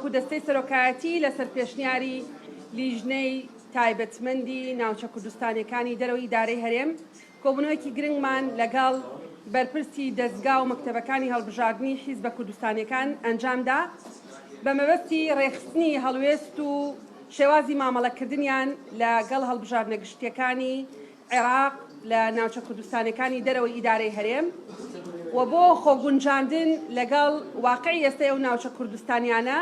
وەکو دەستەی سەرۆکایەتی لەسەر پێشنیاری لیژنەی تایبەتمەندی ناوچە کوردستانیەکانی دەرەوەی ئیدارەی هەرێم کۆبوونەوەیەکی گرنگمان لەگەڵ بەرپرسی دەستگا و مەکتەبەکانی هەڵبژاردننی حیزبە کوردستانیەکان ئەنجامدا بە مەبەستی ڕێخستنی هەڵوێست و شێوازی مامەڵەکردنیان لەگەڵ هەڵبژاردنە گشتیەکانی عێراق لە ناوچە کوردستانەکانی دەرەوەی ئیدارەی هەرێم و بۆ خۆگونجاندن لەگەڵ واقعی ئێستای ئەو ناوچە کوردستانیانە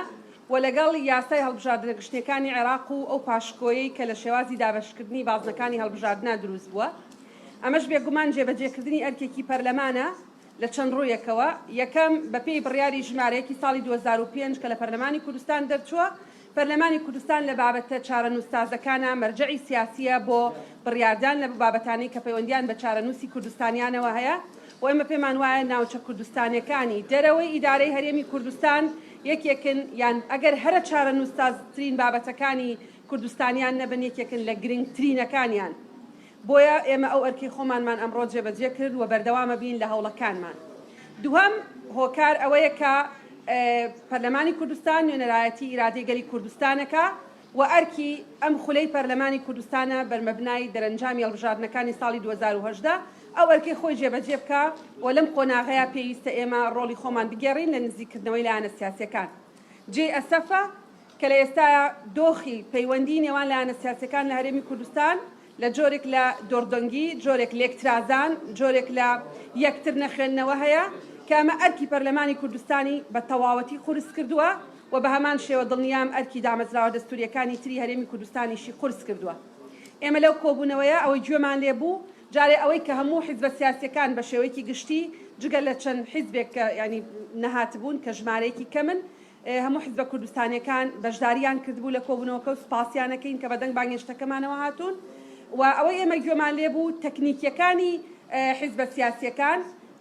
و لەگەڵ یاسای هەڵبژاردنە گشتیەکانی عێراق و ئەو پاشکۆیی کە لە شێوازی دابەشکردنی بازنەکانی هەڵبژاردنە دروست بووە. ئەمەش بێگومان جێبەجێکردنی ئەرکێکی پەرلەمانە لە چەند ڕوویەکەوە. یەکەم بەپێی بڕیاری ژمارەیەکی ساڵی 2005 کە لە پەرلەمانی کوردستان دەرچووە، پەرلەمانی کوردستان لە بابەتە چارەنووسسازەکانە مەرجعی سیاسیە بۆ بڕیاردان لە بابەتانەی کە پەیوەندیان بە چارەنووسی کوردستانیانەوە هەیە و ئێمە پێمان وایە ناوچە کوردستانیەکانی دەرەوەی ئیدارەی هەرێمی کوردستان یەکێکن، یان ئەگەر هەرە چارەنووسسازترین بابەتەکانی کوردستانیان نەبن یەکێکن لە گرنگترینەکانیان. بۆیە ئێمە ئەو ئەرکی خۆمانمان ئەمڕۆ جێبەجێ کرد و بەردەوامە بین لە هەوڵەکانمان. دووەم هۆکار ئەوەیە کە پەرلەمانی کوردستان نوێنەرایەتی ئیرادەی گەلی کوردستانەکە و ئەرکی ئەم خولەی پەرلەمانی کوردستانە بەرمەبنای دەرەنجامی هەڵبژاردنەکانی ساڵی 2010 ئەو ئەرکی خۆی جێبەجێ بکە و لەم قۆناغەیە پێویستە ئێمە ڕۆڵی خۆمان بگێڕین لە نزیکردنەوەی لایەنە سیاسیەکان. جێ ئەسەفە کە لە ئێستاە دۆخی پەیوەندی نێوان لایەنە سیاسیەکان لە هەرێمی کوردستان لە جۆرێک لە دۆردەنگی، جۆرێک لێکترازان، جۆرێک لە یەکتر نەخێننەوە هەیە کە ئەمە ئەرکی پەرلەمانی کوردستانی بە تەواوەتی قورس کردووە و بە هەمان شێوە دڵنیام ئەرکی دامەزراوە دەستوریەکانی تری هەرێمی کوردستانیشی قورس کردووە. ئێمە لەو کۆبوونەوەیە ئەوەی گوێمان لێبوو جارێ ئەوەی کە هەموو حیزبە سیاسیەکان بە شێوەیەکی گشتی جگە لە چەند حیزبێک کە ینی نەهاتبوون کە ژمارەیەکی کەمن هەموو حیزبە کوردستانیەکان بەشداریان کردبوو لە کۆبوونەوەکە و سپاسیانەکەین کە بەدەنگ بانگێشتەکەمانەوە هاتوون و ئەوەی ئێمە گوێمان لێبوو تەکنیکیەکانی حیزبە سیاسیەکان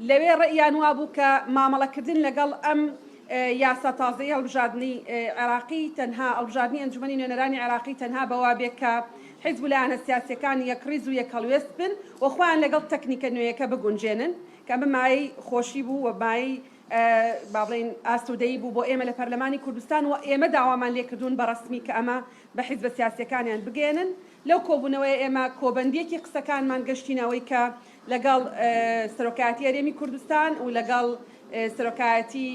لەوێ ڕێیان وابوو کە مامەڵەکردن لەگەڵ ئەم یاسا تازەی هەڵبژاردننی عێراقی تەنها هەڵبژاردننی ئەنجومەنی نوێنەرانی عێراقی تەنها بەوا بێت کە حیزب لایەنە سیاسیەکانی یەکڕیز و یەکهەڵوێست بن و خۆیان لەگەڵ تەکنیکە نوێیەکە بگونجێنن کە بمایی خۆشی بوو و مایی با بڵێن ئاسوودەیی بوو بۆ ئێمە لە پەرلەمانی کوردستان و ئێمە داوامان لێکردوون بە ڕەسمی کە ئەمە بە حیزبە سیاسیەکانیان بگێنن. لەو کۆبوونەوەی ئێمە کۆبەندیەکی قسەکانمان گەشتینەوەی کە لەگەڵ سەرۆکایەتی هەرێمی کوردستان و لەگەڵ سەرۆکایەتی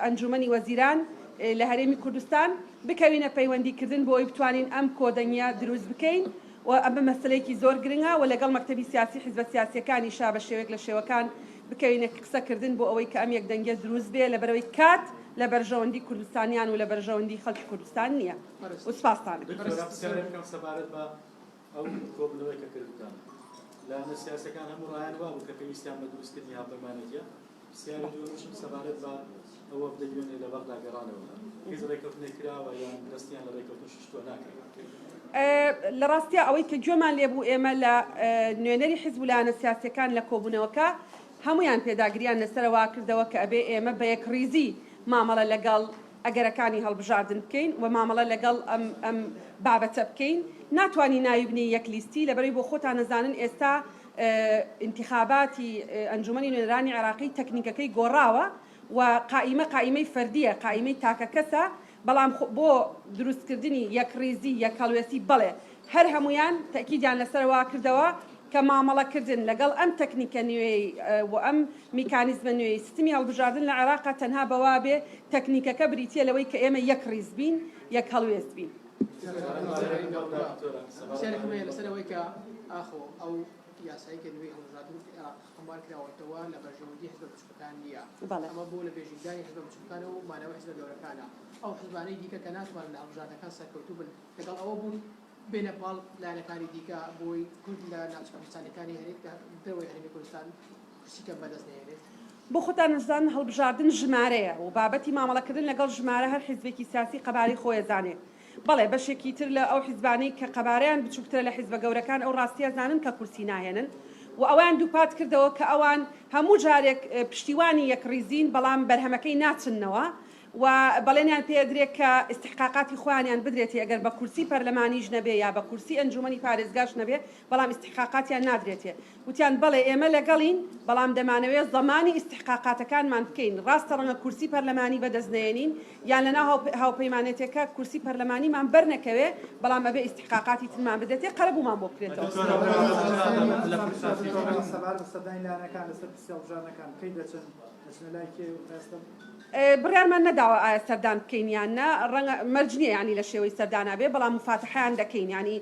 ئەنجومەنی وەزیران لە هەرێمی کوردستان بکەوینە پەیوەندیکردن بۆی بتوانین ئەم کۆدەنگە دروست بکەین و ئەمە مەسلەیەکی زۆر گرنگە و لەگەڵ مەکتەبی سیاسی حیزبە سیاسیەکانی شا بە شێوەیەک لە شێوەکان بکەوینە قسەکردن بۆ ئەوەی کە ئەم یەکدەنگە دروست بێ لە بەرەوەی کات لە بەرژەوەندی کوردستانیان و لە بەرژەوەندی خەڵکی کوردستان نییە. و سپاستانە. ئەو کۆبنەوەی کە کردتان لایەنە سیاسەکان هەموو ڕایان وا بوو کە پێویستیان بە دروستکردنی هاوپەیمانێتیە پرسیاری دووەمشم سەبارەت بە ئەوە بدەگوێنێ لە بەغدا گەڕانەوە هیچ ڕێکەوتنێک کراوە یان دەستیان لە ڕێکەوتن شتووە ناکرێت. لە ڕاستیە ئەوەی کە گوێمان لێبوو ئێمە لە نوێنەری حیزب و لایەنە سیاسیەکان لە کۆبوونەوەکە هەمویان پێداگریان لەسەرەوە کردەوە کە ئەبێ ئێمە بە یەکڕیزی مامەڵە لەگەڵ ئەگەرەکانی هەڵبژاردن بکەین و مامەڵە لەگەڵ ئەم بابەتە بکەین. ناتوانانی ناویبنی یەک لیستی لەبەرەوەی بۆ خۆتان نەزانن ئێستا انتخاباتی ئەنجومەنی نوێنەرانی عێراقی تەکنیکەکەی گۆڕاوە و قائیمەی فەردیە، قائیمەی تاکە کەسە، بەڵام بۆ دروستکردنی یەکڕیزی یەکهەڵوێستی بڵێ هەر هەمویان تەکیدیان لەسەرەوە کردەوە کە مامەڵەکردن لەگەڵ ئەم تەکنیکە نوێی و ئەم میکانیزمە نوێی سیستمی هەڵبژاردن لە عێراق تەنها بەوا بێ تەکنیکەکە بریتیە لەوەی کە ئێمە یەکڕیز بین یەکهەڵوێست بین. لەسەرەوەی کە ئاخۆ ئەو یاسایی کە نوێی هەڵبژاردن هەموار کراوەتەوە لە بەرژەوەندی حیزبە بچووکەکان نییە، ئەمە بۆ لە بێژینگانی حیزبە بچووکەکانە و مانەوە حیزبە گەورەکانە. ئەو حیزبانەی دیکە کە ناتوانن لە هەڵبژاردنەکان سەرکەوتوو بن لەگەڵ ئەوە بوون بێنە پاڵ لایەنەکانی دیکە بۆی کورد لە ناوچە کوردستانیەکانی هەرێک دەرەوەی هەرێمی کوردستان کورسیکە بەدەست نهێنێت. بۆ خۆتان نەزان هەڵبژاردن ژمارەیە و بابەتی مامەڵەکردن لەگەڵ ژمارە هەر حیزبێکی سیاسی قەبارەی خۆی زانێت. بەڵێ بەشێکی تر لە ئەو حیزبانەی کە قەبارەیان بچووکترە لە حیزبە گەورەکان ئەو ڕاستیە زانن کە کورسی ناهێنن و ئەوان دووپات کردەوە کە ئەوان هەموو جارێک پشتیوانی یەکڕیزین بەڵام بەرهەمەکەی ناچنەوە و بەڵێنیان پێدرێت کە استحقاقاتی خۆیانیان بدرێتی ئەگەر بە کورسی پەرلەمانیش نەبێ یا بە کورسی ئەنجومەنی پارێزگاش نەبێ بەڵام استحقاقاتیان نادرێتێ وتیان بەڵێ ئێمە لەگەڵین بەڵام دەمانەوێت زەمانی استحقاقاتەکانمان بکەین ڕاستە ڕەنگە کورسی پەرلەمانی بەدەستنێنین یان لەناو هاوپەیمانێتێکە کورسی پەرلەمانیمان بەرنەکەوێ بەڵام ئەبێ استحقاقاتی ترمان بدەێتێ قەرەبوومان بۆ بکرێتەوە بڕیارمان نەداوە ئایا سەردان بکەین یان نە ڕەنگە مەرج نییە ینی لە شێوەی سەردانا بێ بەڵام مفاتحیان دەکەین ینی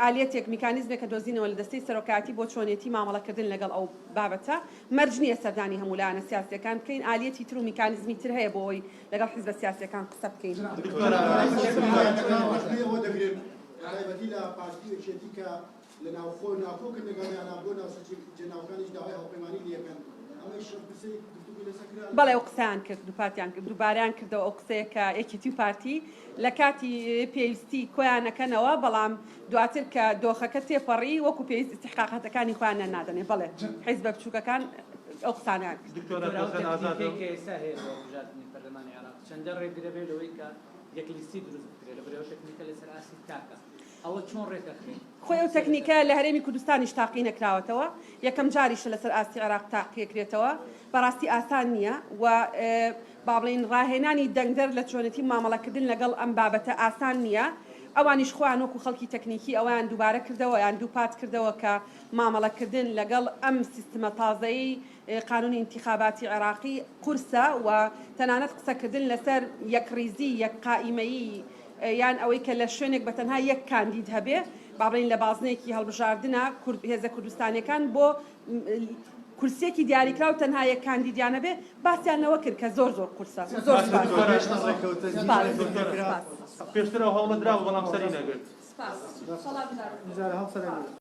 ئالێتێک میکانیزمێک کە دۆزینەوە لە دەستەی سەرۆکاتی بۆ چۆنێتی مامەڵەکردن لەگەڵ ئەو بابەتە مەرج نییە سەردانی هەموو لایەنە سیاسیەکان بکەین ئالێتی تر و میکانیزمی تر هەیە بۆ ئەوی لەگەڵ حیزبە سیاسیەکان قسە بکەین لە ناوخۆ ناکۆکردنەکانیان بۆ ناوچەناوەکانیش داوای هاوپەیمانی لەکەن بەڵێ ئەو قسەیان کرد دووپاتیان کرد دووباریان کردەوە ئەو قسەیە کە یەکێتی و پارتی لە کاتی پێویستی کۆیانەکەنەوە بەڵام دواتر کە دۆخەکە تێپەڕی وەکو پێویست استحقاقاتەکانی خۆیانە نادەنێ بەڵێ حیزبە بچووکەکان ئەو قسانیان چەندە ڕێگرەبێ لەوەی کە یەکلیستی دروست بکرێت لە بەرەوە تەکنیکە لەسەر ئاسی تاکە ئەوە چۆن ڕێکەخرێت خۆی ئەو تەکنیکە لە هەرێمی کوردستانیش تاقی نەکراوەتەوە یەکەم جاریشە لەسەر ئاستی عێراق تاقیەکرێتەوە بەڕاستی ئاسان نییە و با بڵێن ڕاهێنانی دەنگدەر لە چۆنەتی مامەڵەکردن لەگەڵ ئەم بابەتە ئاسان نییە ئەوانیش خۆیان وەکو خەڵکی تەکنیکی ئەویان دووبارە کردەوە یان دووپات کردەوە کە مامەڵەکردن لەگەڵ ئەم سیستمە تازەی قانونی انتخاباتی عێراقی قورسە و تەنانەت قسەکردن لەسەر یەکڕیزی یەک قائیمەیی یان ئەوەی کە لە شوێنێک بە تەنها یەک کاندید هەبێ بابڵین لە بازنەیەکی هەڵبژاردنە هێزە کوردستانیەکان بۆ کورسێکی دیاریکرا و تەنها یەک کاندیدیانە بێ باسییانەوە کرد کە زۆر قورسە زۆر پێشترەوە هەوڵە دراوە بەڵام سەری نەگرت.